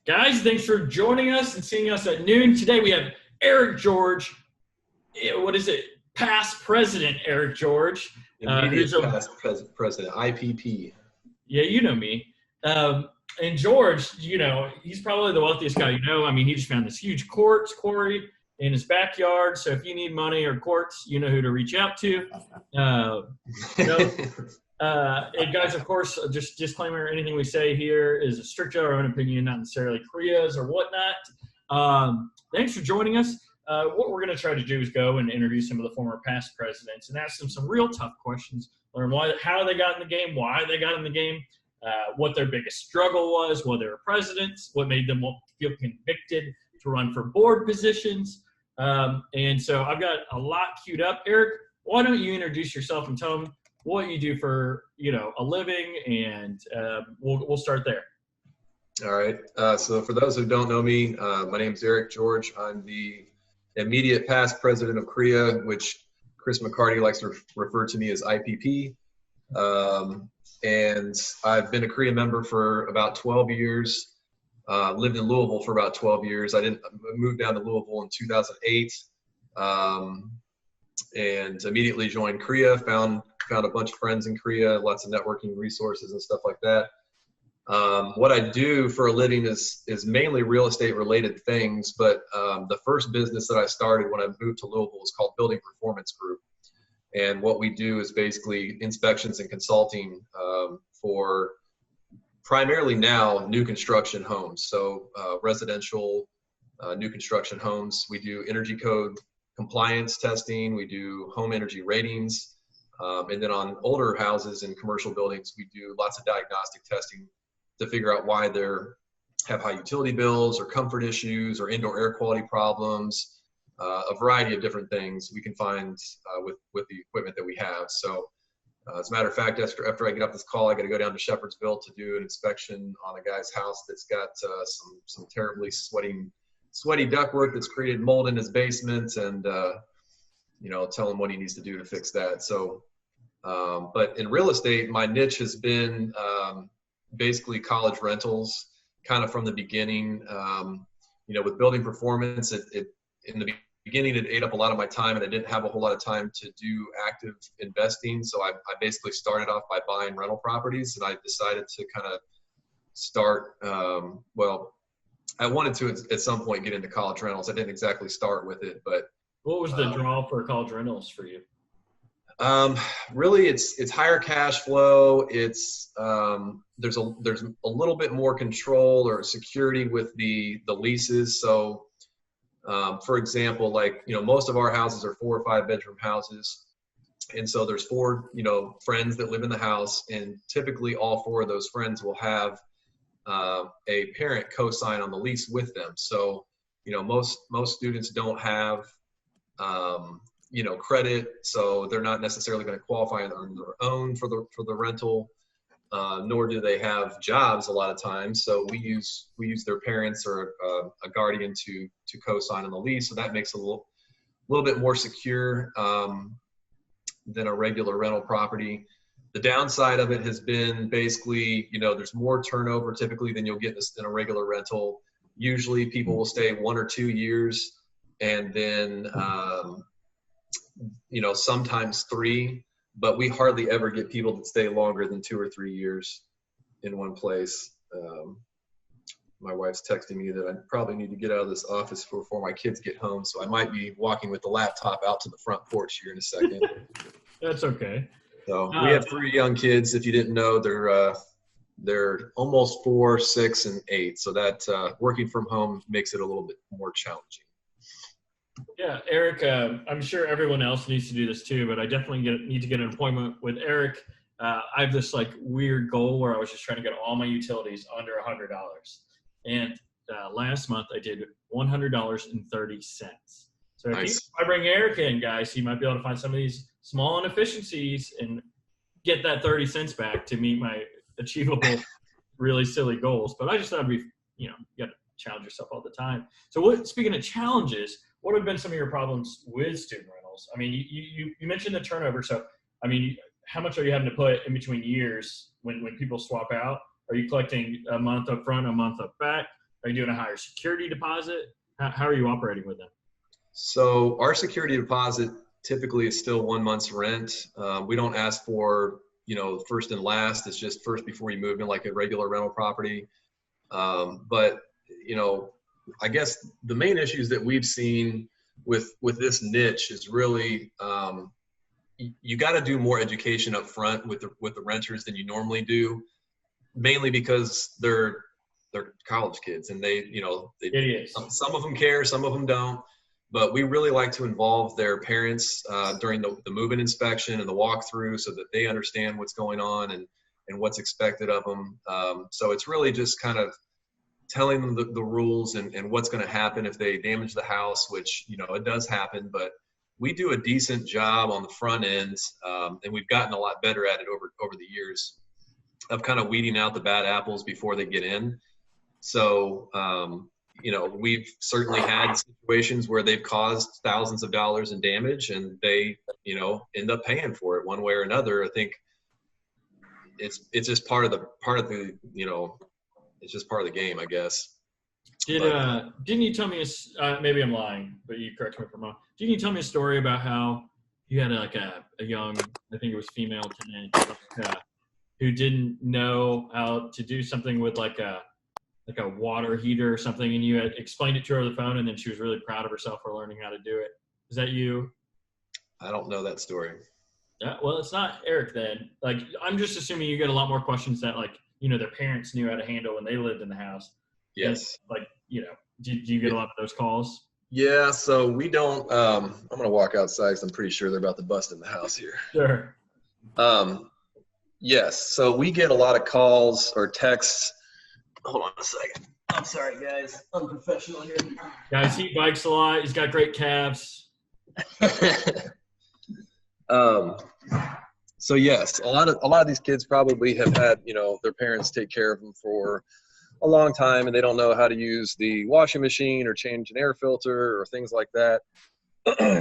Guys, thanks for joining us and seeing us at noon. Today we have Eric George. What is it? Past President Eric George. Immediate past president, IPP. Yeah, you know me. And George, he's probably the wealthiest guy you know. I mean, he just found this huge quartz quarry in his backyard. So if you need money or quartz, you know who to reach out to. And guys, of course, just disclaimer, anything we say here is strictly our own opinion, not necessarily KREIA's or whatnot. Thanks for joining us. What we're going to try to do is go and interview some of the former past presidents and ask them some real tough questions, learn how they got in the game, why they got in the game, what their biggest struggle was while they were presidents, what made them feel convicted to run for board positions. And so I've got a lot queued up. Eric, why don't you introduce yourself and tell them what you do for a living, and we'll start there. All right. So for those who don't know me, my name is Eric George. I'm the immediate past president of KREIA, which Chris McCarty likes to refer to me as IPP. And I've been a KREIA member for about 12 years. Lived in Louisville for about 12 years. I moved down to Louisville in 2008, and immediately joined KREIA. Found a bunch of friends in KREIA, lots of networking resources and stuff like that. What I do for a living is mainly real estate related things, but the first business that I started when I moved to Louisville is called Building Performance Group. And what we do is basically inspections and consulting for primarily now new construction homes. So residential new construction homes. We do energy code compliance testing. We do home energy ratings. And then on older houses and commercial buildings, we do lots of diagnostic testing to figure out why they have high utility bills or comfort issues or indoor air quality problems, a variety of different things we can find with the equipment that we have. So as a matter of fact, after I get off this call, I got to go down to Shepherdsville to do an inspection on a guy's house that's got some terribly sweaty ductwork that's created mold in his basement, and tell him what he needs to do to fix that. So, but in real estate, my niche has been basically college rentals, kind of from the beginning. With building performance, in the beginning, it ate up a lot of my time, and I didn't have a whole lot of time to do active investing. So I basically started off by buying rental properties, and I decided to kind of start, I wanted to at some point get into college rentals. I didn't exactly start with it, but what was the draw for college rentals for you? Really, it's higher cash flow. It's there's a little bit more control or security with the leases. So, for example, most of our houses are 4 or 5 bedroom houses, and so there's 4 friends that live in the house, and typically all 4 of those friends will have a parent co-sign on the lease with them. So, most students don't have credit, so they're not necessarily going to qualify on their own for the rental, nor do they have jobs a lot of times. So we use their parents or a guardian to co-sign on the lease. So that makes it a little bit more secure than a regular rental property. The downside of it has been basically, there's more turnover typically than you'll get in a regular rental. Usually people will stay 1 or 2 years, and then sometimes 3, but we hardly ever get people that stay longer than 2 or 3 years in one place. My wife's texting me that I probably need to get out of this office before my kids get home, so I might be walking with the laptop out to the front porch here in a second. That's okay. So we have 3 young kids. If you didn't know, they're almost 4, 6, and 8. So that working from home makes it a little bit more challenging. Yeah, Eric, I'm sure everyone else needs to do this too, but I definitely need to get an appointment with Eric. I have this weird goal where I was just trying to get all my utilities under $100. And last month I did $100.30. So nice. If I bring Eric in, guys, he might be able to find some of these small inefficiencies and get that 30 cents back to meet my achievable, really silly goals. But I just thought you got to challenge yourself all the time. So speaking of challenges, what have been some of your problems with student rentals? I mean, you mentioned the turnover. So, I mean, how much are you having to put in between years when people swap out? Are you collecting a month up front, a month up back? Are you doing a higher security deposit? How are you operating with them? So our security deposit typically is still 1 month's rent. We don't ask for, first and last. It's just first before you move in, like a regular rental property. But, I guess the main issues that we've seen with this niche is really, you got to do more education up front with the renters than you normally do, mainly because they're college kids and they Idiots. some of them care, some of them don't. But we really like to involve their parents during the move-in inspection and the walkthrough so that they understand what's going on and what's expected of them. So it's really just kind of telling them the rules and what's going to happen if they damage the house, which, it does happen. But we do a decent job on the front end, and we've gotten a lot better at it over the years of kind of weeding out the bad apples before they get in. So, we've certainly had situations where they've caused thousands of dollars in damage and they, end up paying for it one way or another. I think it's just part of the, it's just part of the game, I guess. Didn't you tell me, maybe I'm lying, but you correct me if I'm wrong. Didn't you tell me a story about how you had a young, I think it was female tenant, who didn't know how to do something with like a water heater or something, and you had explained it to her over the phone, and then she was really proud of herself for learning how to do it. Is that you? I don't know that story. Yeah, well, it's not Eric then. Like, I'm just assuming you get a lot more questions that, like, their parents knew how to handle when they lived in the house. Yes. And, like, do you get a lot of those calls? Yeah, so we don't, I'm going to walk outside because I'm pretty sure they're about to bust in the house here. Sure. Yes, so we get a lot of calls or texts. Hold on a second. I'm sorry, guys. Unprofessional here. Guys, he bikes a lot. He's got great calves. So yes, a lot of these kids probably have had, their parents take care of them for a long time and they don't know how to use the washing machine or change an air filter or things like that.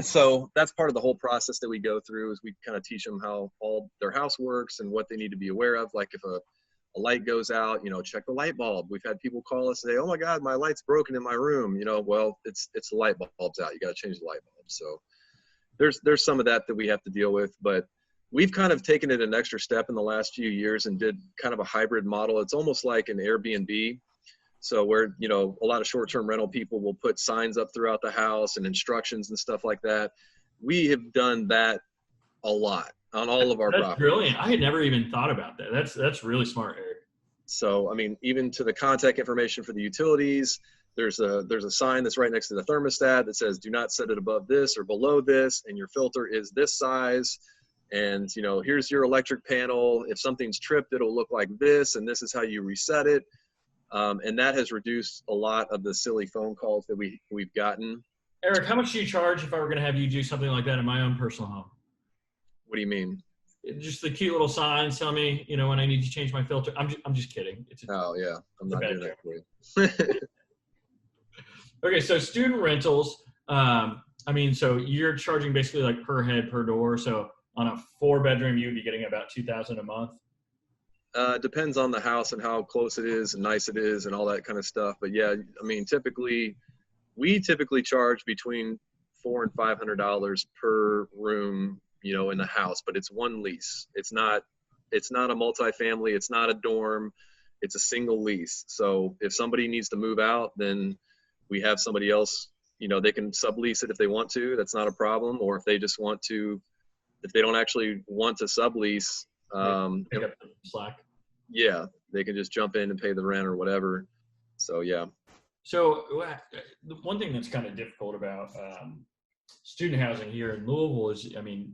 So that's part of the whole process that we go through is we kind of teach them how all their house works and what they need to be aware of. Like if a light goes out, check the light bulb. We've had people call us and say, oh my God, my light's broken in my room. Well, it's the light bulb's out. You got to change the light bulb. So there's some of that we have to deal with, but we've kind of taken it an extra step in the last few years and did kind of a hybrid model. It's almost like an Airbnb. So where, a lot of short-term rental people will put signs up throughout the house and instructions and stuff like that. We have done that a lot on all of our properties. That's brilliant. I had never even thought about that. That's really smart, Eric. So, I mean, even to the contact information for the utilities, there's a sign that's right next to the thermostat that says, do not set it above this or below this, and your filter is this size. And, here's your electric panel. If something's tripped, it'll look like this, and this is how you reset it. And that has reduced a lot of the silly phone calls that we've gotten. Eric, how much do you charge if I were going to have you do something like that in my own personal home? What do you mean? Just the cute little signs tell me, when I need to change my filter. I'm just kidding. Oh yeah, I'm not doing that for you. Okay, so student rentals. So you're charging basically like per head per door. So on a 4-bedroom, you'd be getting about $2,000 a month. Depends on the house and how close it is and nice it is and all that kind of stuff. But yeah, I mean, we typically charge between $400 and $500 per room, in the house, but it's one lease. It's not a multifamily. It's not a dorm. It's a single lease. So if somebody needs to move out, then we have somebody else, they can sublease it if they want to. That's not a problem. Or if they just want to, if they don't actually want to sublease, pick up the slack. Yeah, they can just jump in and pay the rent or whatever. So yeah. So the one thing that's kind of difficult about student housing here in Louisville is,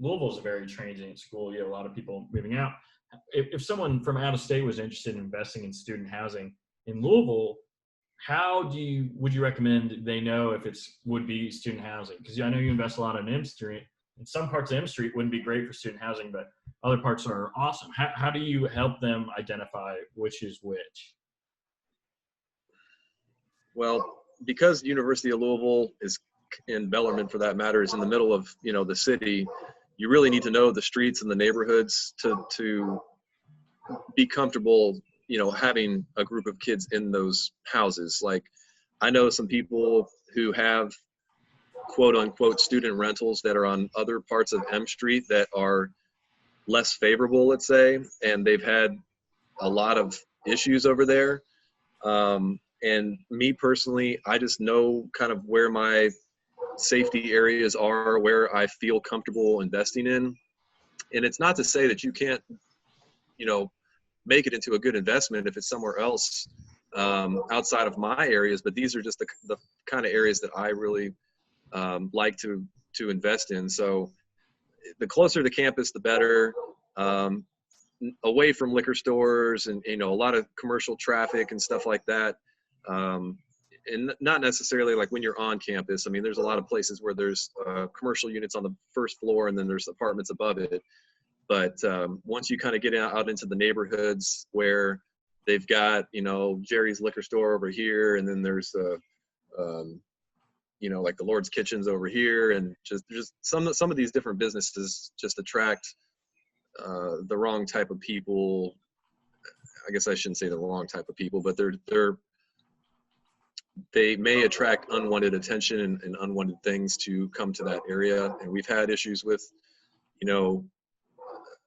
Louisville is a very transient school. You have a lot of people moving out. If someone from out of state was interested in investing in student housing in Louisville, would you recommend they know if would be student housing? Because I know you invest a lot in M Street, and some parts of M Street wouldn't be great for student housing, but other parts are awesome. How do you help them identify which is which? Well, because University of Louisville is in Bellarmine, for that matter, is in the middle of the city, you really need to know the streets and the neighborhoods to be comfortable having a group of kids in those houses. Like, I know some people who have quote unquote student rentals that are on other parts of M Street that are less favorable, let's say, and they've had a lot of issues over there. And me personally, I just know kind of where my safety areas are, where I feel comfortable investing in. And it's not to say that you can't, make it into a good investment if it's somewhere else outside of my areas, but these are just the kind of areas that I really like to invest in. So the closer to campus, the better. Away from liquor stores and a lot of commercial traffic and stuff like that. And not necessarily like when you're on campus. I mean, there's a lot of places where there's commercial units on the first floor and then there's apartments above it. But once you kind of get out into the neighborhoods where they've got, Jerry's liquor store over here, and then there's like the Lord's Kitchens over here, and just some of these different businesses just attract the wrong type of people. I guess I shouldn't say the wrong type of people, but they may attract unwanted attention and unwanted things to come to that area. And we've had issues with,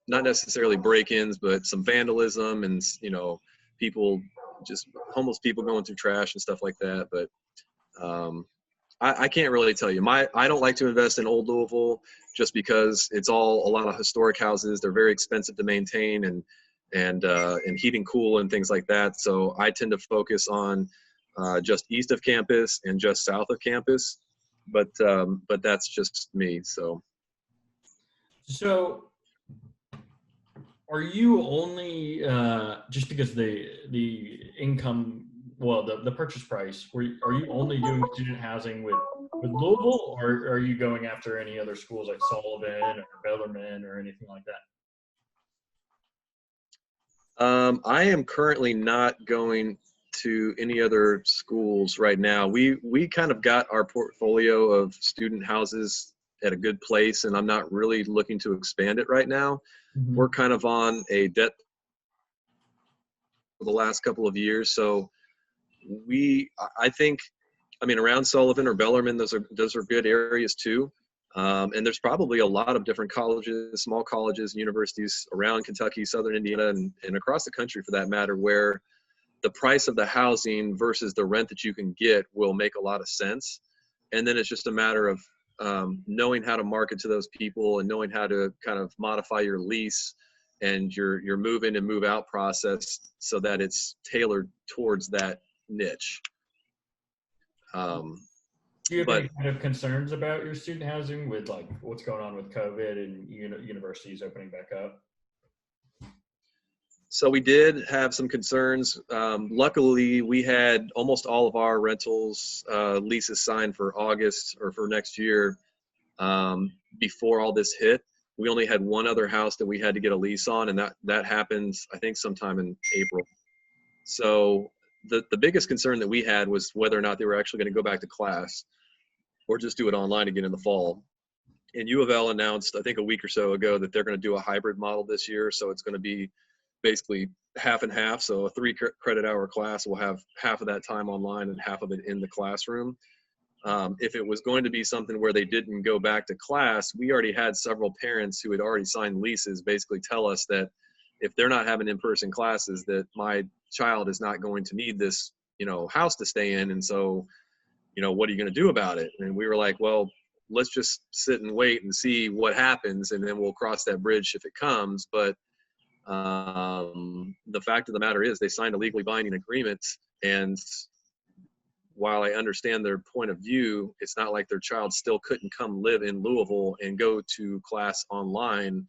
not necessarily break-ins, but some vandalism and, people, just homeless people going through trash and stuff like that. But I can't really tell you. I don't like to invest in Old Louisville just because it's all a lot of historic houses. They're very expensive to maintain and heat and cool and things like that. So I tend to focus on just east of campus and just south of campus. But that's just me. So are you only just because the income, well, the purchase price, are you only doing student housing with Louisville, or are you going after any other schools like Sullivan or Bellarmine or anything like that? I am currently not going to any other schools right now. We kind of got our portfolio of student houses at a good place, and I'm not really looking to expand it right now. Mm-hmm. We're kind of on a debt for the last couple of years. So I think, around Sullivan or Bellarmine, those are good areas too. And there's probably a lot of different colleges, small colleges, universities around Kentucky, Southern Indiana, and across the country for that matter, where the price of the housing versus the rent that you can get will make a lot of sense. And then it's just a matter of knowing how to market to those people and knowing how to kind of modify your lease and your move in and move out process so that it's tailored towards that niche. Do you have any kind of concerns about your student housing with like what's going on with COVID and universities opening back up? So we did have some concerns. Luckily, we had almost all of our rentals leases signed for August or for next year before all this hit. We only had one other house that we had to get a lease on, and that happened, I think, sometime in April. So the biggest concern that we had was whether or not they were actually going to go back to class or just do it online again in the fall. And U of L announced, I think a week or so ago, that they're going to do a hybrid model this year. So it's going to be basically half and half. So a 3 credit hour class will have half of that time online and half of it in the classroom. If it was going to be something where they didn't go back to class, we already had several parents who had already signed leases basically tell us that if they're not having in-person classes, that my child is not going to need this, house to stay in. And so, what are you going to do about it? And we were like, well, let's just sit and wait and see what happens, and then we'll cross that bridge if it comes. But the fact of the matter is they signed a legally binding agreement, and while I understand their point of view, it's not like their child still couldn't come live in Louisville and go to class online.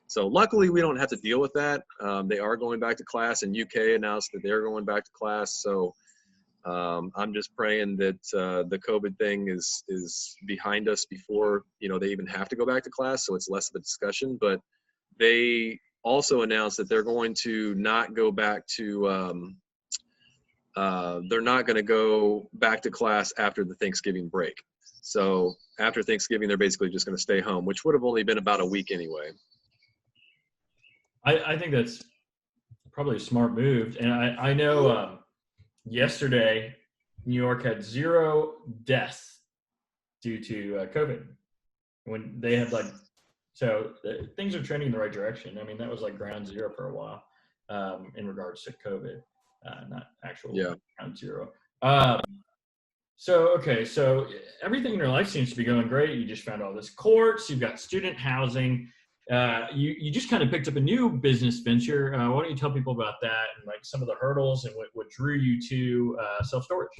So luckily we don't have to deal with that. They are going back to class, and UK announced that they're going back to class. So I'm just praying that the COVID thing is behind us before, they even have to go back to class. So it's less of a discussion. But they also announced that they're going to not go back to, they're not going to go back to class after the Thanksgiving break. So after Thanksgiving, they're basically just going to stay home, which would have only been about a week anyway. I think that's probably a smart move. And I know yesterday New York had 0 deaths due to COVID when they had things are trending in the right direction. I mean, that was like ground zero for a while in regards to COVID, not actual ground zero. So everything in your life seems to be going great. You just found all this courts. You've got student housing. You just kind of picked up a new business venture. Why don't you tell people about that and like some of the hurdles and what drew you to self-storage?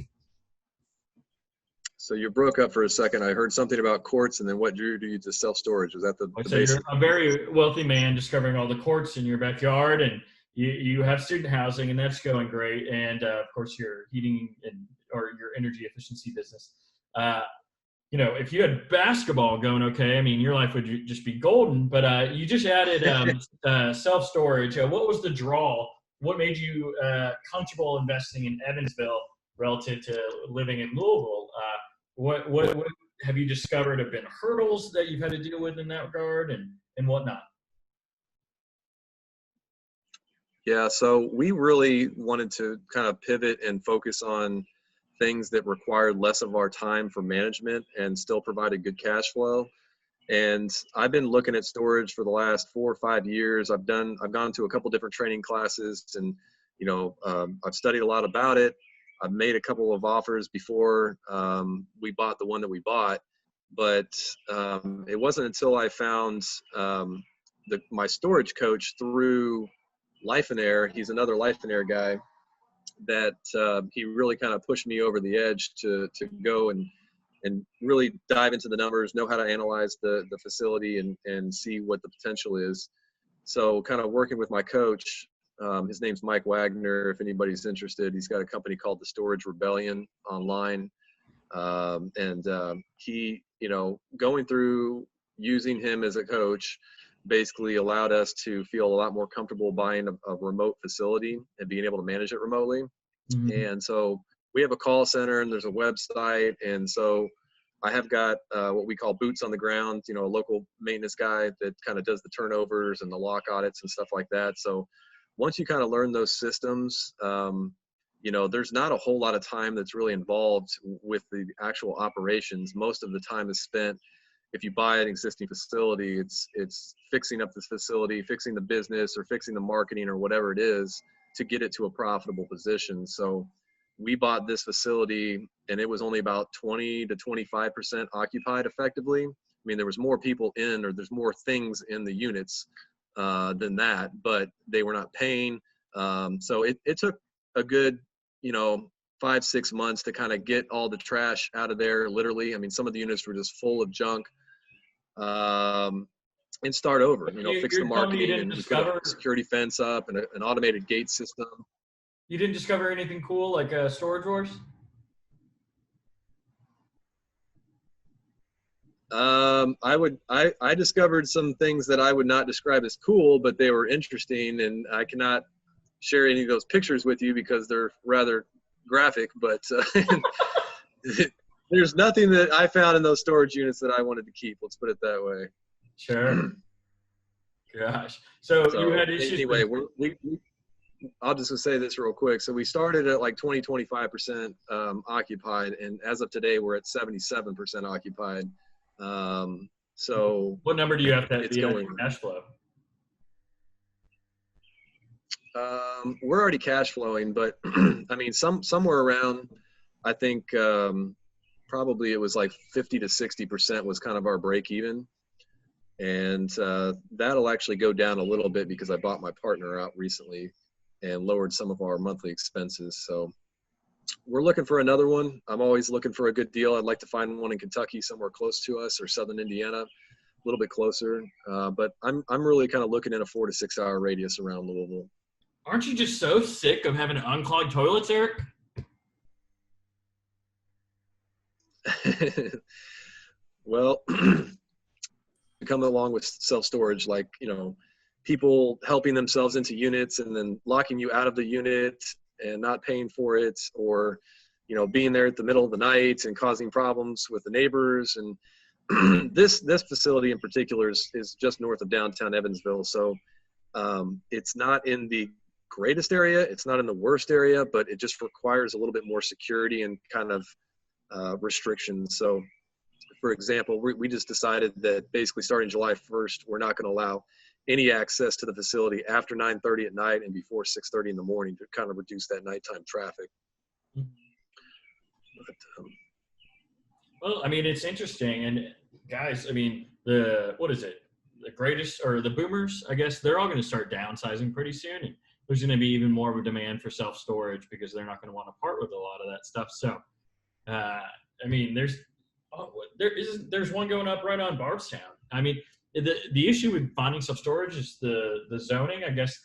So you broke up for a second. I heard something about courts, and then what drew you to self-storage? Was that the basic? You're a very wealthy man discovering all the courts in your backyard, and you have student housing, and that's going great. And of course, your heating or your energy efficiency business. If you had basketball going okay, I mean, your life would just be golden. But you just added self-storage. What was the draw? What made you comfortable investing in Evansville relative to living in Louisville? What have you discovered have been hurdles that you've had to deal with in that regard and whatnot? Yeah, so we really wanted to kind of pivot and focus on things that required less of our time for management and still provided good cash flow. And I've been looking at storage for the last 4 or 5 years. I've gone to a couple different training classes, and I've studied a lot about it. I've made a couple of offers before we bought the one that we bought, but it wasn't until I found my storage coach through Life and Air. He's another Life and Air guy that he really kind of pushed me over the edge to go and really dive into the numbers, know how to analyze the facility and see what the potential is. So kind of working with my coach, his name's Mike Wagner. If anybody's interested, he's got a company called the Storage Rebellion online. He, going through using him as a coach basically allowed us to feel a lot more comfortable buying a remote facility and being able to manage it remotely. Mm-hmm. And so we have a call center and there's a website. And so I have got what we call boots on the ground, a local maintenance guy that kind of does the turnovers and the lock audits and stuff like that. So once you kind of learn those systems, there's not a whole lot of time that's really involved with the actual operations. Most of the time is spent, if you buy an existing facility, it's fixing up this facility, fixing the business or fixing the marketing or whatever it is to get it to a profitable position. So we bought this facility and it was only about 20 to 25% occupied effectively. I mean, there was more people in, or there's more things in the units than that, but they were not paying. So it took a good, 5-6 months to kind of get all the trash out of there, literally. I mean, some of the units were just full of junk, and start over, fix the marketing and put a security fence up and an automated gate system. You didn't discover anything cool like storage wars? I discovered some things that I would not describe as cool, but they were interesting, and I cannot share any of those pictures with you because they're rather graphic, but there's nothing that I found in those storage units that I wanted to keep. Let's put it that way. Sure. Gosh. So you had issues. Anyway, I'll just say this real quick. So we started at like 25% occupied, and as of today, we're at 77% occupied. So what number do you have to be on cash flow? We're already cash flowing, but I mean, somewhere around, I think probably it was like 50 to 60% was kind of our break even. And that'll actually go down a little bit because I bought my partner out recently and lowered some of our monthly expenses. So we're looking for another one. I'm always looking for a good deal. I'd like to find one in Kentucky, somewhere close to us, or Southern Indiana, a little bit closer. But I'm really kind of looking in a 4 to 6 hour radius around Louisville. Aren't you just so sick of having unclogged toilets, Eric? Well, come along with self-storage, like, people helping themselves into units and then locking you out of the unit and not paying for it, or, being there at the middle of the night and causing problems with the neighbors. And this facility in particular is just north of downtown Evansville. So it's not in the greatest area. It's not in the worst area, but it just requires a little bit more security and kind of restrictions. So, for example, we just decided that basically starting July 1st, we're not going to allow any access to the facility after 9:30 at night and before 6:30 in the morning to kind of reduce that nighttime traffic. But, well, I mean, it's interesting. And guys, I mean, what is it? The greatest, or the boomers, I guess, they're all going to start downsizing pretty soon. And there's going to be even more of a demand for self-storage because they're not going to want to part with a lot of that stuff. So, I mean, there's one going up right on Bardstown. I mean, the issue with finding self-storage is the zoning. I guess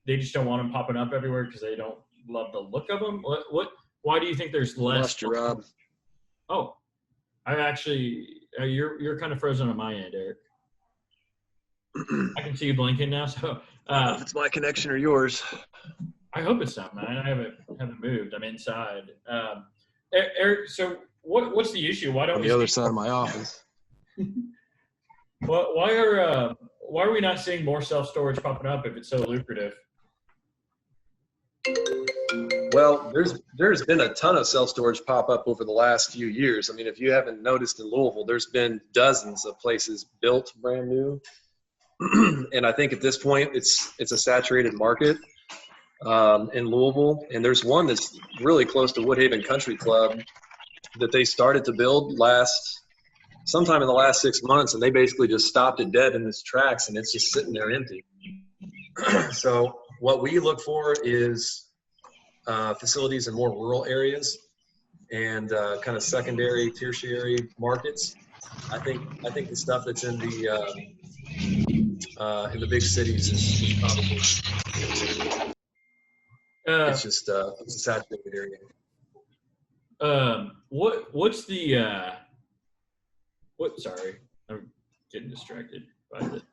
they just don't want them popping up everywhere because they don't love the look of them. Why do you think there's less? Lost your Rob. Oh, I actually, you're kind of frozen on my end, Eric. I can see you blinking now. So if it's my connection or yours. I hope it's not mine. I haven't moved. I'm inside. Eric, so what's the issue? Why don't on the other side of my office? Why are we not seeing more self-storage popping up if it's so lucrative? Well, there's been a ton of self-storage pop up over the last few years. I mean, if you haven't noticed in Louisville, there's been dozens of places built brand new. And I think at this point it's a saturated market in Louisville. And there's one that's really close to Woodhaven Country Club that they started to build sometime in the last 6 months, and they basically just stopped it dead in its tracks, and it's just sitting there empty. So what we look for is facilities in more rural areas and kind of secondary, tertiary markets. I think the stuff that's in the big cities is probably it's just it's a saturated area. What's the sorry, I'm getting distracted by this.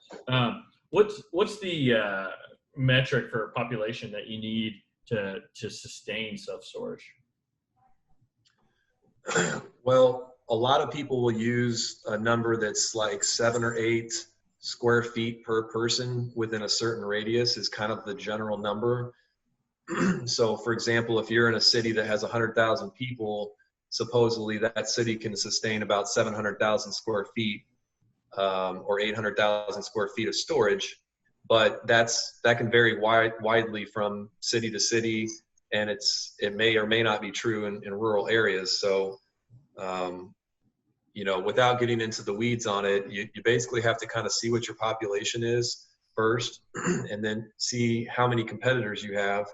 What's the metric for population that you need to sustain self-storage? Well, a lot of people will use a number that's like 7 or 8 square feet per person within a certain radius is kind of the general number. So, for example, if you're in a city that has 100,000 people, supposedly that city can sustain about 700,000 square feet or 800,000 square feet of storage. But that can vary widely from city to city, and it may or may not be true in rural areas. So, without getting into the weeds on it, you basically have to kind of see what your population is first, and then see how many competitors you have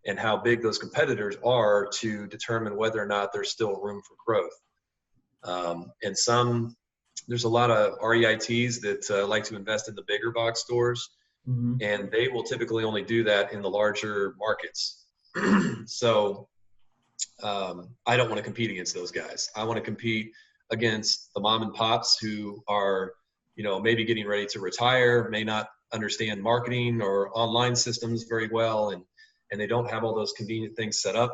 and how big those competitors are to determine whether or not there's still room for growth. There's a lot of REITs that like to invest in the bigger box stores, and they will typically only do that in the larger markets. So I don't want to compete against those guys. I want to compete against the mom and pops who are, maybe getting ready to retire, may not understand marketing or online systems very well, and they don't have all those convenient things set up.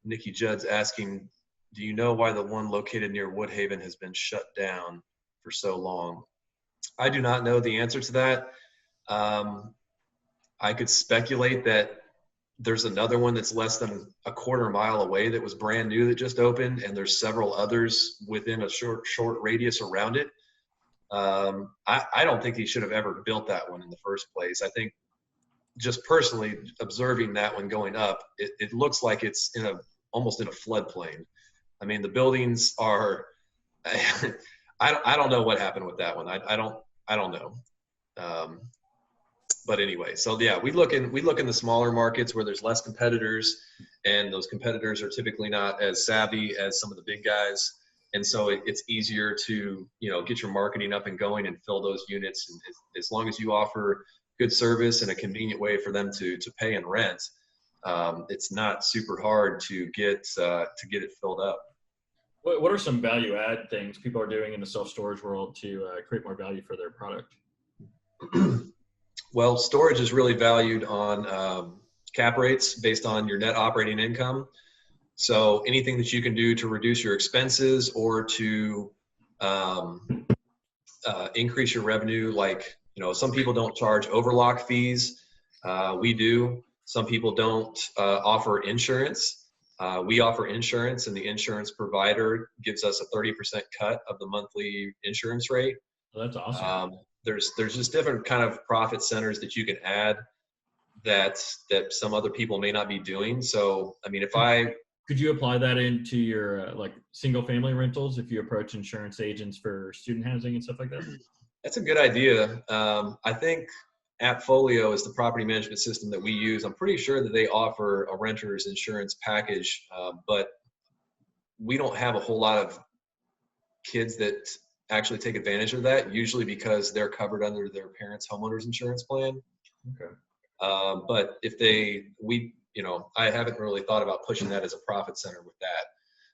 Nikki Judd's asking, do you know why the one located near Woodhaven has been shut down for so long? I do not know the answer to that. I could speculate that there's another one that's less than a quarter mile away that was brand new that just opened, and there's several others within a short radius around it. I don't think he should have ever built that one in the first place. I think just personally observing that one going up, it looks like it's almost in a floodplain. I mean, the buildings are, I don't know what happened with that one. I don't know. But anyway, so yeah, we look in the smaller markets where there's less competitors, and those competitors are typically not as savvy as some of the big guys. And so it's easier to, get your marketing up and going and fill those units. And as long as you offer good service and a convenient way for them to pay and rent, it's not super hard to get it filled up. What are some value add things people are doing in the self-storage world to create more value for their product? Well, storage is really valued on cap rates based on your net operating income. So anything that you can do to reduce your expenses or to increase your revenue, like some people don't charge overlock fees. We do. Some people don't offer insurance. We offer insurance, and the insurance provider gives us a 30% cut of the monthly insurance rate. Well, that's awesome. There's just different kind of profit centers that you can add that some other people may not be doing. So, I mean, Could you apply that into your like single family rentals if you approach insurance agents for student housing and stuff like that? That's a good idea. I think AppFolio is the property management system that we use. I'm pretty sure that they offer a renter's insurance package, but we don't have a whole lot of kids that actually take advantage of that, usually because they're covered under their parents' homeowners insurance plan. Okay. But I haven't really thought about pushing that as a profit center with that.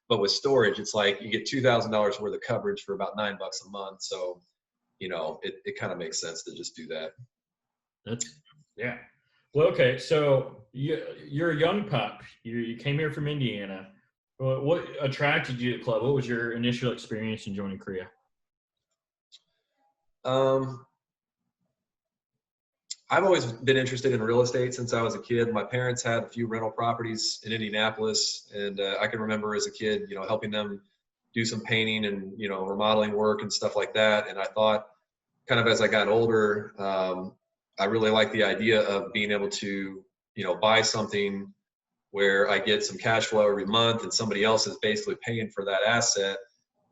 But with storage, it's like you get $2,000 worth of coverage for about $9 a month. So, it kind of makes sense to just do that. Yeah. Well, okay. So you're a young pup. You came here from Indiana. What attracted you to the club? What was your initial experience in joining KREIA? I've always been interested in real estate since I was a kid. My parents had a few rental properties in Indianapolis, and I can remember as a kid, helping them do some painting and, remodeling work and stuff like that. And I thought, kind of as I got older, I really liked the idea of being able to, buy something where I get some cash flow every month and somebody else is basically paying for that asset.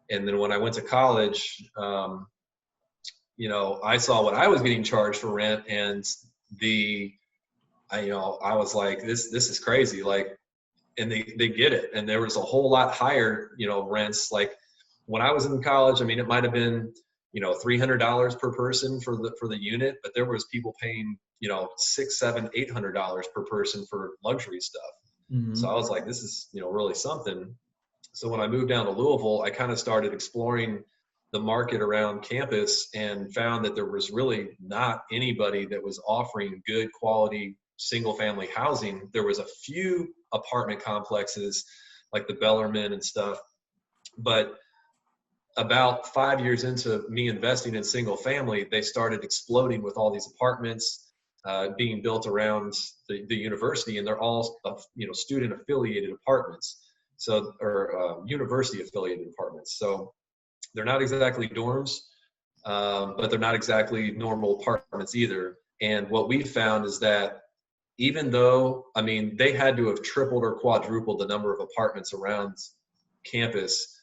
And then when I went to college, I saw what I was getting charged for rent, and I was like, this is crazy. Like, and they get it. And there was a whole lot higher, rents. Like when I was in college, I mean, it might've been, $300 per person for the unit, but there was people paying, $600, $700, $800 per person for luxury stuff. Mm-hmm. So I was like, this is, really something. So when I moved down to Louisville, I kind of started exploring the market around campus and found that there was really not anybody that was offering good quality single family housing. There was a few apartment complexes like the Bellarmine and stuff, but about 5 years into me investing in single family, they started exploding with all these apartments being built around the university, and they're all student affiliated apartments, or university affiliated apartments. So they're not exactly dorms, but they're not exactly normal apartments either. And what we found is that even though, I mean, they had to have tripled or quadrupled the number of apartments around campus,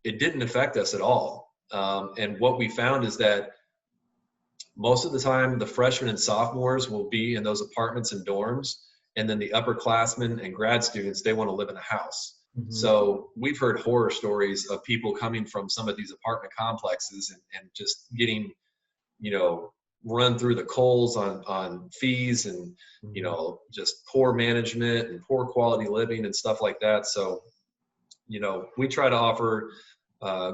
it didn't affect us at all. And what we found is that most of the time, the freshmen and sophomores will be in those apartments and dorms, and then the upperclassmen and grad students, they want to live in a house. Mm-hmm. So we've heard horror stories of people coming from some of these apartment complexes and just getting, run through the coals on fees and, just poor management and poor quality living and stuff like that. So, we try to offer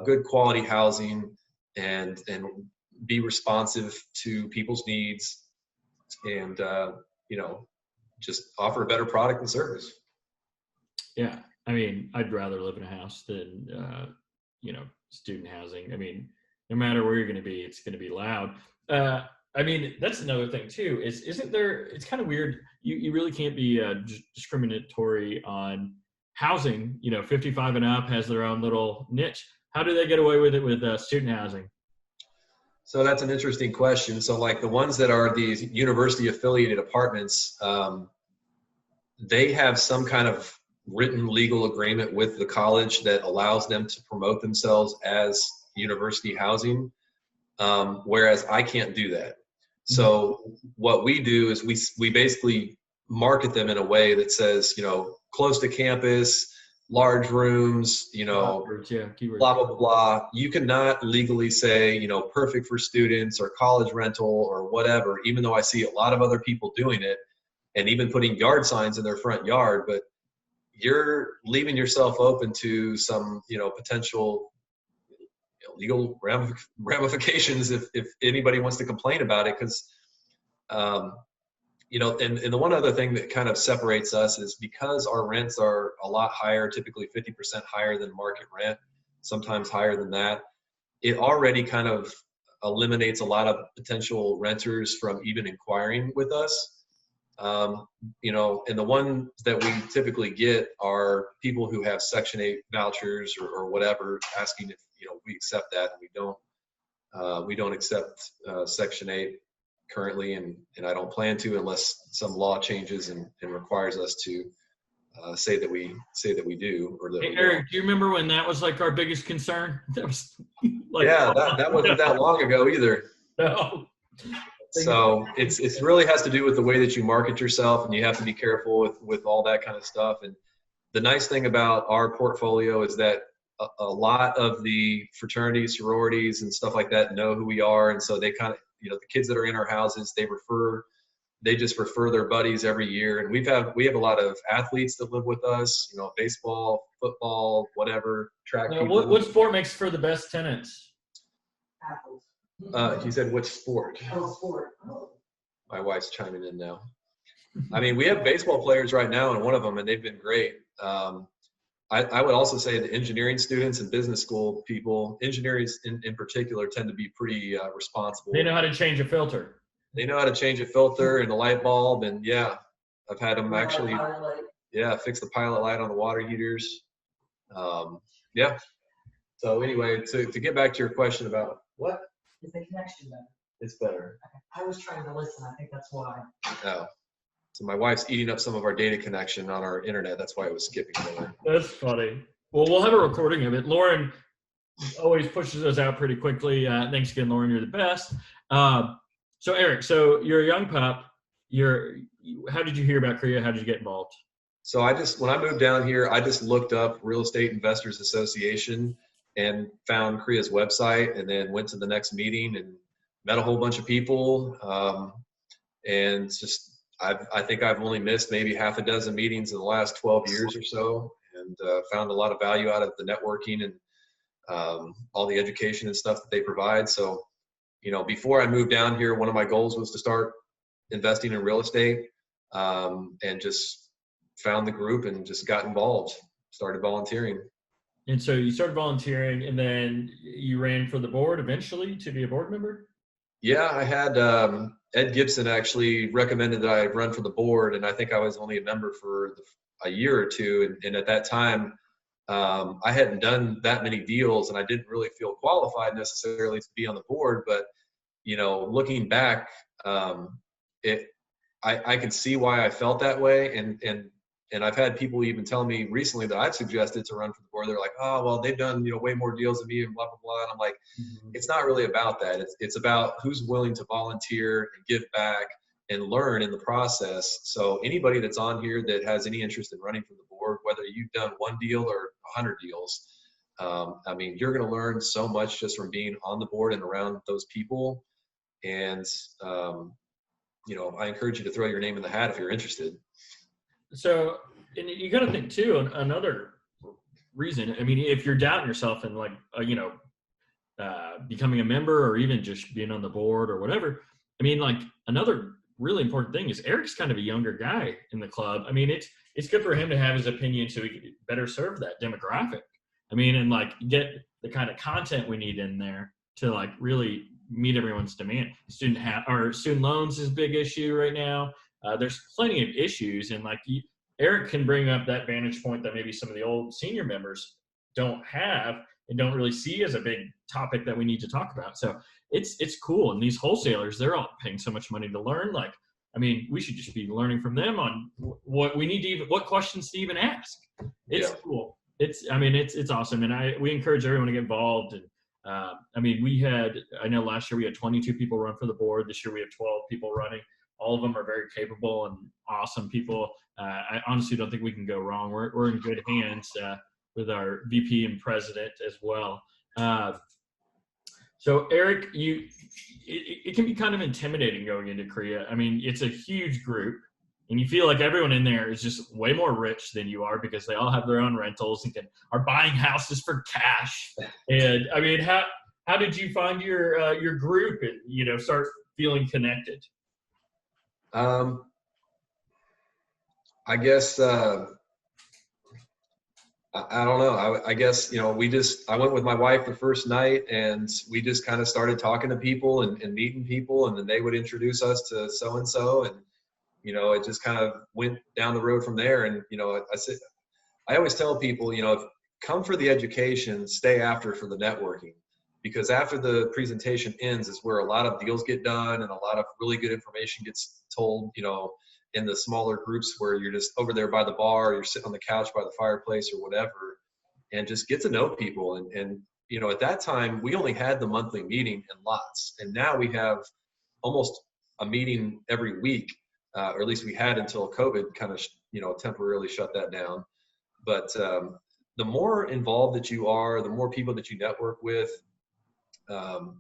good quality housing and be responsive to people's needs and, just offer a better product and service. Yeah. I mean, I'd rather live in a house than, student housing. I mean, no matter where you're going to be, it's going to be loud. I mean, that's another thing too, isn't there, it's kind of weird. You really can't be discriminatory on housing. 55 and up has their own little niche. How do they get away with it with student housing? So that's an interesting question. So like the ones that are these university affiliated apartments, they have some kind of written legal agreement with the college that allows them to promote themselves as university housing, whereas I can't do that. So what we do is we basically market them in a way that says, close to campus, large rooms, blah, blah, blah. You cannot legally say, perfect for students or college rental or whatever, even though I see a lot of other people doing it and even putting yard signs in their front yard, but you're leaving yourself open to some, potential legal ramifications if anybody wants to complain about it. Because, and the one other thing that kind of separates us is because our rents are a lot higher, typically 50% higher than market rent, sometimes higher than that, it already kind of eliminates a lot of potential renters from even inquiring with us. You know, and the ones that we typically get are people who have Section 8 vouchers or whatever, asking if, you know, we accept that, and we don't accept Section 8 currently, and I don't plan to unless some law changes and requires us to say that we do, or that Hey, we Eric, don't. do you remember when that was like our biggest concern? That was like, Yeah, that wasn't that long ago either. no. So it's really has to do with the way that you market yourself, and you have to be careful with all that kind of stuff. And the nice thing about our portfolio is that a lot of the fraternities, sororities, and stuff like that know who we are, and so they kind of, you know, the kids that are in our houses, they just refer their buddies every year. And we have a lot of athletes that live with us, you know, baseball, football, whatever, track people. What sport makes for the best tenants? He said, which sport? Oh, sport. Oh. My wife's chiming in now. I mean, we have baseball players right now, and one of them, and they've been great. I would also say the engineering students and business school people, engineers in particular, tend to be pretty responsible. They know how to change a filter. They know how to change a filter and a light bulb, and yeah, I've had them actually, fix the pilot light on the water heaters. Yeah. So anyway, to get back to your question about what? Is the connection better? It's better. I was trying to listen. I think that's why. Oh. So my wife's eating up some of our data connection on our internet. That's why it was skipping there. That's funny. Well, we'll have a recording of it. Lauren always pushes us out pretty quickly. Thanks again, Lauren. You're the best. So Eric, so you're a young pup. How did you hear about KREIA? How did you get involved? So when I moved down here, I just looked up Real Estate Investors Association and found KREIA's website, and then went to the next meeting and met a whole bunch of people. And just, I think I've only missed maybe half a dozen meetings in the last 12 years or so, and found a lot of value out of the networking and all the education and stuff that they provide. So, you know, before I moved down here, one of my goals was to start investing in real estate, and just found the group and just got involved, started volunteering. And so you started volunteering, and then you ran for the board eventually to be a board member? Yeah, I had Ed Gibson actually recommended that I run for the board, and I think I was only a member for a year or two. And at that time, I hadn't done that many deals, and I didn't really feel qualified necessarily to be on the board. But, you know, looking back, I can see why I felt that way. And I've had people even tell me recently that I've suggested to run for the board. They're like, oh, well, they've done, you know, way more deals than me and blah, blah, blah. And I'm like, It's not really about that. It's about who's willing to volunteer and give back and learn in the process. So anybody that's on here that has any interest in running for the board, whether you've done one deal or 100 deals, I mean, you're going to learn so much just from being on the board and around those people. And, you know, I encourage you to throw your name in the hat if you're interested. So, and you got to think too, another reason, I mean, if you're doubting yourself and like, becoming a member or even just being on the board or whatever, I mean, like another really important thing is Eric's kind of a younger guy in the club. I mean, it's good for him to have his opinion so he can better serve that demographic. I mean, and like get the kind of content we need in there to like really meet everyone's demand. Student loans is a big issue right now. There's plenty of issues, and like Eric can bring up that vantage point that maybe some of the old senior members don't have and don't really see as a big topic that we need to talk about. So it's cool. And these wholesalers, they're all paying so much money to learn. Like, I mean, we should just be learning from them on what we need to what questions to even ask. It's cool. It's awesome. And we encourage everyone to get involved. And I mean, I know last year we had 22 people run for the board. This year we have 12 people running. All of them are very capable and awesome people. I honestly don't think we can go wrong. We're in good hands with our VP and president as well. So Eric, it can be kind of intimidating going into KREIA. I mean, it's a huge group, and you feel like everyone in there is just way more rich than you are because they all have their own rentals and are buying houses for cash. And I mean, how did you find your group and, you know, start feeling connected? I guess I I don't know. I guess, you know, I went with my wife the first night, and we just kind of started talking to people and meeting people, and then they would introduce us to so-and-so. And, you know, it just kind of went down the road from there. And, you know, I always tell people, you know, come for the education, stay after for the networking, because after the presentation ends is where a lot of deals get done and a lot of really good information gets told, you know, in the smaller groups where you're just over there by the bar, you're sitting on the couch by the fireplace or whatever, and just get to know people. And you know, at that time, we only had the monthly meeting in lots, and now we have almost a meeting every week, or at least we had until COVID kind of, you know, temporarily shut that down. But the more involved that you are, the more people that you network with, the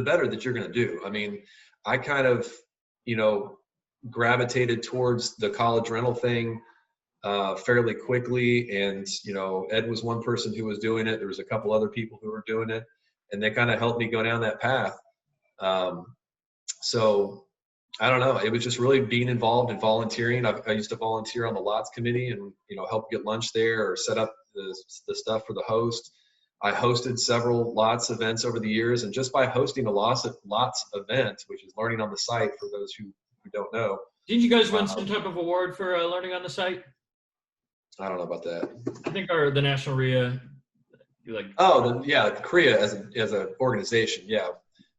better that you're going to do. I mean, I kind of, you know, gravitated towards the college rental thing fairly quickly. And, you know, Ed was one person who was doing it. There was a couple other people who were doing it, and they kind of helped me go down that path. So I don't know. It was just really being involved and volunteering. I used to volunteer on the lots committee and, you know, help get lunch there or set up the stuff for the host. I hosted several lots events over the years, and just by hosting a lots event, which is learning on the site for those who don't know. Did you guys win some type of award for learning on the site? I don't know about that. I think the National REIA, KREIA as an organization, yeah.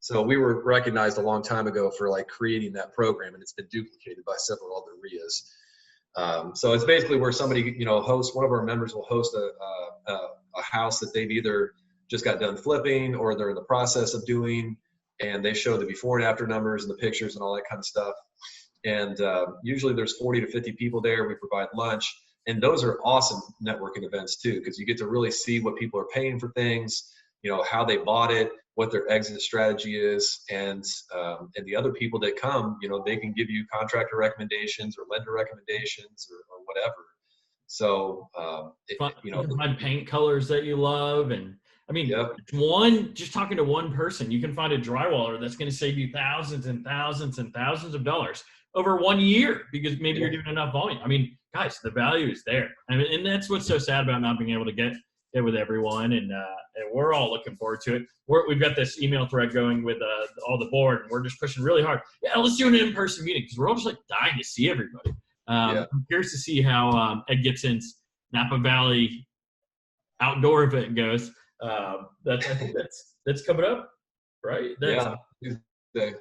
So we were recognized a long time ago for like creating that program, and it's been duplicated by several other REIAs. So it's basically where somebody, you know, one of our members will host a house that they've either just got done flipping or they're in the process of doing, and they show the before and after numbers and the pictures and all that kind of stuff. And usually there's 40 to 50 people there. We provide lunch, and those are awesome networking events too, because you get to really see what people are paying for things, you know, how they bought it, what their exit strategy is, and the other people that come, you know, they can give you contractor recommendations or lender recommendations or whatever. So you know, you can find paint colors that you love, and I mean, yep. Just talking to one person, you can find a drywaller that's going to save you thousands and thousands and thousands of dollars over 1 year because maybe you're doing enough volume. I mean, guys, the value is there. I mean, and that's what's so sad about not being able to get with everyone. And we're all looking forward to it. We've got this email thread going with all the board, and we're just pushing really hard. Yeah, let's do an in-person meeting because we're all just like dying to see everybody. I'm curious to see how Ed Gibson's Napa Valley outdoor event goes. I think that's coming up, right? Tuesday.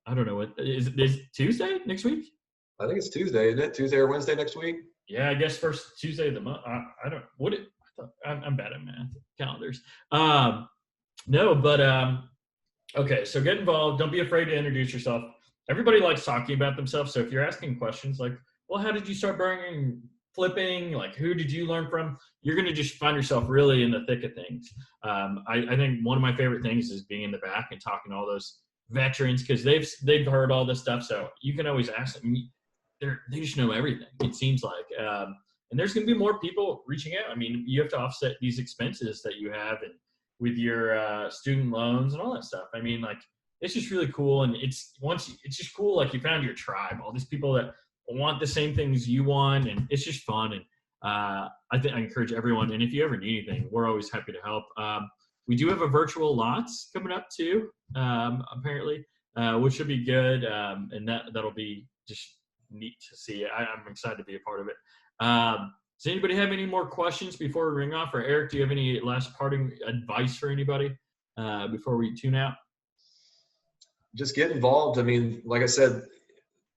I don't know what is Tuesday next week. I think it's Tuesday, isn't it? Tuesday or Wednesday next week? Yeah, I guess first Tuesday of the month. I don't what it. I'm bad at math calendars. No, but okay. So get involved. Don't be afraid to introduce yourself. Everybody likes talking about themselves. So if you're asking questions like, well, how did you start flipping? Like, who did you learn from? You're going to just find yourself really in the thick of things. I think one of my favorite things is being in the back and talking to all those veterans because they've heard all this stuff. So you can always ask them. They just know everything, it seems like. And there's going to be more people reaching out. I mean, you have to offset these expenses that you have and with your student loans and all that stuff. I mean, like, it's just really cool. And it's just cool. Like, you found your tribe, all these people that want the same things you want. And it's just fun. And I encourage everyone. And if you ever need anything, we're always happy to help. We do have a virtual lots coming up too, apparently, which should be good. And that'll be just neat to see. I'm excited to be a part of it. Does anybody have any more questions before we ring off? Or Eric, do you have any last parting advice for anybody before we tune out? Just get involved. I mean, like I said,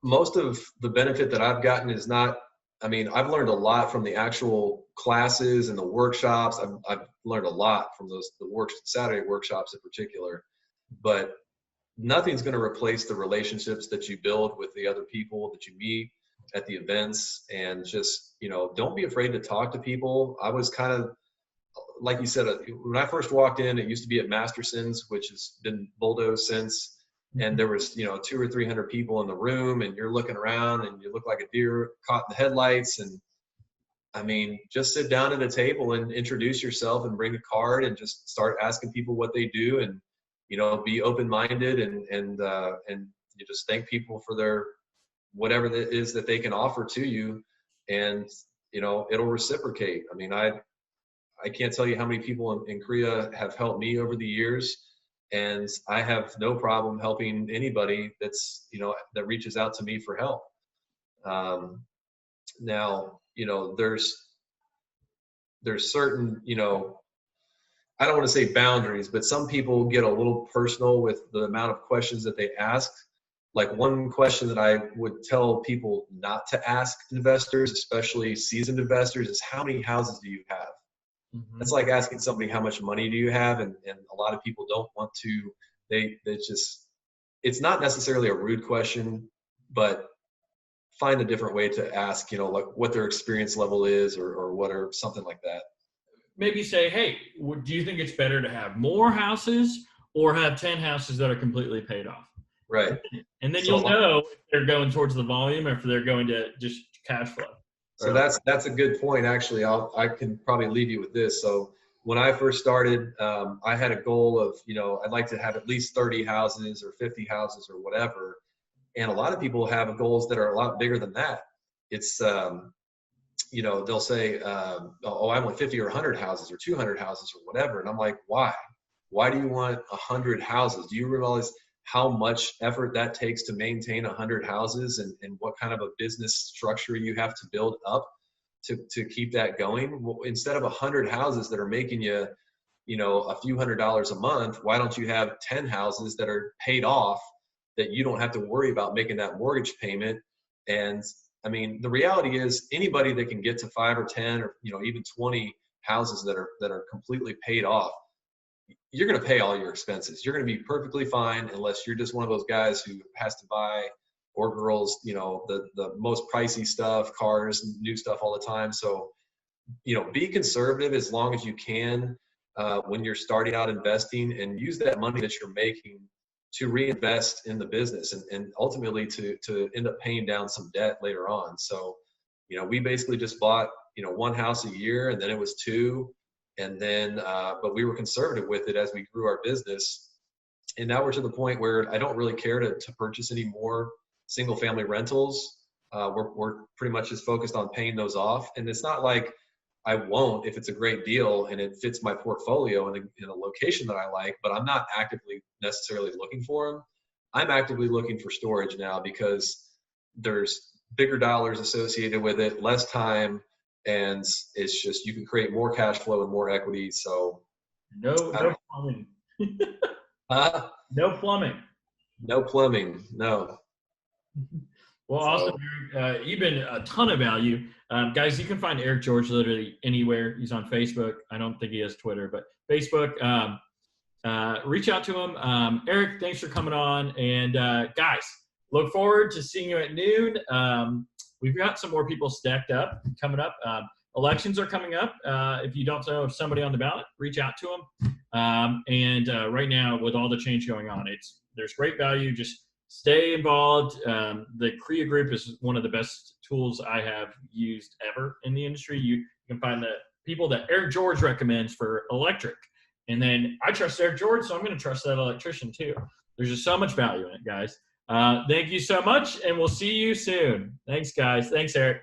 most of the benefit that I've gotten is not, I mean, I've learned a lot from the actual classes and the workshops. I've learned a lot from the Saturday workshops in particular, but nothing's going to replace the relationships that you build with the other people that you meet at the events. And just, you know, don't be afraid to talk to people. I was kind of, like you said, when I first walked in, it used to be at Masterson's, which has been bulldozed since. And there was, you know, 200 or 300 people in the room, and you're looking around and you look like a deer caught in the headlights. And I mean, just sit down at a table and introduce yourself and bring a card and just start asking people what they do, and, you know, be open-minded and you just thank people for their whatever it is that they can offer to you. And it'll reciprocate. I mean, I can't tell you how many people in KREIA have helped me over the years, and I have no problem helping anybody that's, that reaches out to me for help. Now, there's certain, I don't want to say boundaries, but some people get a little personal with the amount of questions that they ask. Like, one question that I would tell people not to ask investors, especially seasoned investors, is how many houses do you have? Mm-hmm. That's like asking somebody how much money do you have, and a lot of people don't want to. It's not necessarily a rude question, but find a different way to ask, like what their experience level is, or what, or something like that. Maybe say, hey, do you think it's better to have more houses or have 10 houses that are completely paid off? Right. And then you'll know if they're going towards the volume or if they're going to just cash flow. So that's a good point. Actually, I can probably leave you with this. So when I first started, I had a goal of, I'd like to have at least 30 houses or 50 houses or whatever. And a lot of people have goals that are a lot bigger than that. It's, they'll say, oh, I want 50 or 100 houses or 200 houses or whatever. And I'm like, why? Why do you want 100 houses? Do you realize how much effort that takes to maintain 100 houses, and what kind of a business structure you have to build up to keep that going? Well, instead of 100 houses that are making you, a few $100s a month, why don't you have 10 houses that are paid off, that you don't have to worry about making that mortgage payment? And I mean, the reality is, anybody that can get to 5 or 10 or, even 20 houses that are completely paid off, you're going to pay all your expenses. You're going to be perfectly fine, unless you're just one of those guys who has to buy, or girls, the most pricey stuff, cars, new stuff all the time. So, be conservative as long as you can when you're starting out investing, and use that money that you're making to reinvest in the business, and ultimately to end up paying down some debt later on. So, we basically just bought, one house a year, and then it was 2. And then, but we were conservative with it as we grew our business. And now we're to the point where I don't really care to purchase any more single family rentals. We're pretty much just focused on paying those off. And it's not like I won't, if it's a great deal and it fits my portfolio in a location that I like, but I'm not actively necessarily looking for them. I'm actively looking for storage now, because there's bigger dollars associated with it, less time, and it's just, you can create more cash flow and more equity. So no plumbing. No plumbing. No plumbing. No. Well, awesome, Eric. You've been a ton of value. Guys, you can find Eric George literally anywhere. He's on Facebook. I don't think he has Twitter, but Facebook. Reach out to him. Eric, thanks for coming on. And guys, look forward to seeing you at noon. We've got some more people stacked up coming up. Elections are coming up. If you don't know of somebody on the ballot, reach out to them. Right now, with all the change going on, there's great value. Just stay involved. The KREIA group is one of the best tools I have used ever in the industry. You can find the people that Eric George recommends for electric. And then I trust Eric George, so I'm going to trust that electrician too. There's just so much value in it, guys. Thank you so much, and we'll see you soon. Thanks, guys. Thanks, Eric.